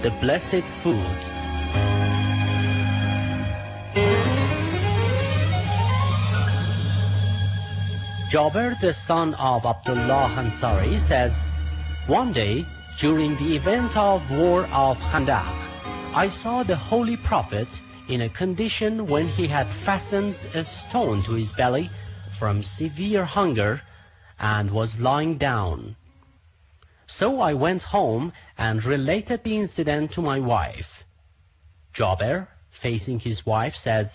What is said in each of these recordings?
the blessed food. Jabir, the son of Abdullah Ansari, says, "One day, during the event of war of Khandaq, I saw the Holy Prophet in a condition when he had fastened a stone to his belly from severe hunger and was lying down. So I went home and related the incident to my wife." Jabir, facing his wife, says,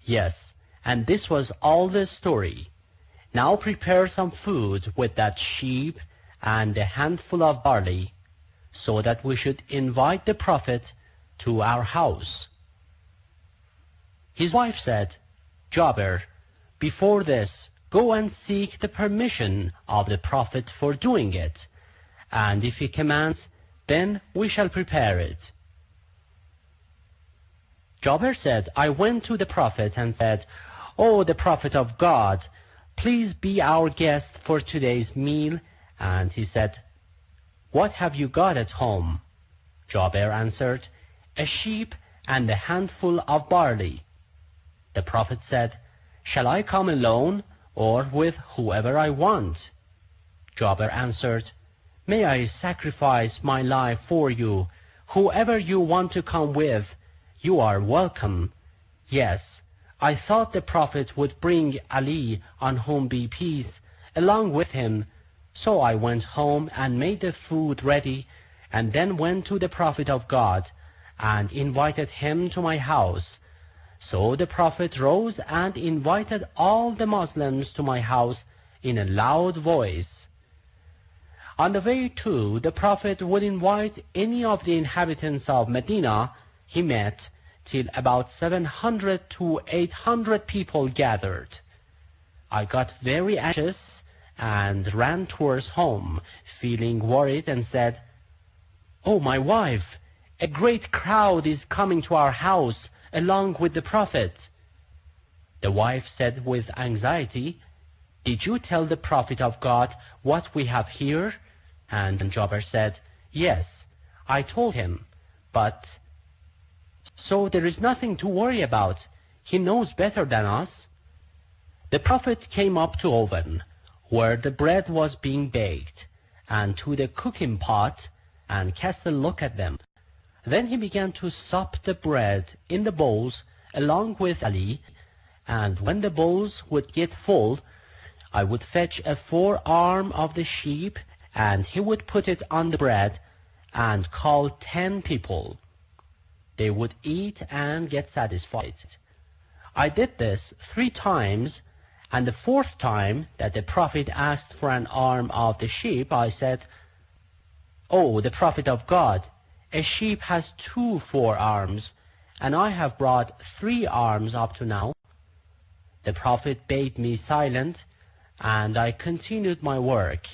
"Yes, and this was all the story. Now prepare some food with that sheep and a handful of barley, so that we should invite the Prophet to our house." His wife said, "Jabir, before this, go and seek the permission of the Prophet for doing it, and if he commands, then we shall prepare it." Jabir said, "I went to the Prophet and said, 'O the Prophet of God, please be our guest for today's meal.' And he said, 'What have you got at home?' Jabir answered, 'A sheep and a handful of barley.' The Prophet said, 'Shall I come alone or with whoever I want?' Jabir answered, 'May I sacrifice my life for you. Whoever you want to come with, you are welcome.' Yes, I thought the Prophet would bring Ali, on whom be peace, along with him. So I went home and made the food ready, and then went to the Prophet of God and invited him to my house. So the Prophet rose and invited all the Muslims to my house in a loud voice. On the way too, the Prophet would invite any of the inhabitants of Medina he met, till about 700 to 800 people gathered. I got very anxious and ran towards home, feeling worried, and said, 'Oh, my wife, a great crowd is coming to our house along with the Prophet.' The wife said with anxiety, 'Did you tell the Prophet of God what we have here?' And Jabir said, 'Yes, I told him, but so there is nothing to worry about. He knows better than us.' The Prophet came up to oven, where the bread was being baked, and to the cooking pot, and cast a look at them. Then he began to sup the bread in the bowls along with Ali, and when the bowls would get full, I would fetch a forearm of the sheep, and he would put it on the bread and call 10 people. They would eat and get satisfied. I did this 3 times, and the 4th time that the Prophet asked for an arm of the sheep, I said, 'Oh, the Prophet of God, a sheep has 2 forearms, and I have brought 3 arms up to now.' The Prophet bade me silent, and I continued my work.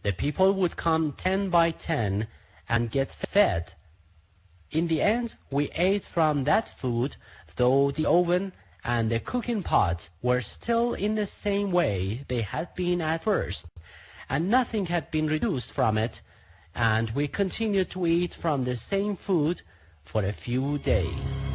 The people would come 10 by 10 and get fed. In the end, we ate from that food, though the oven and the cooking pot were still in the same way they had been at first, and nothing had been reduced from it, and we continued to eat from the same food for a few days."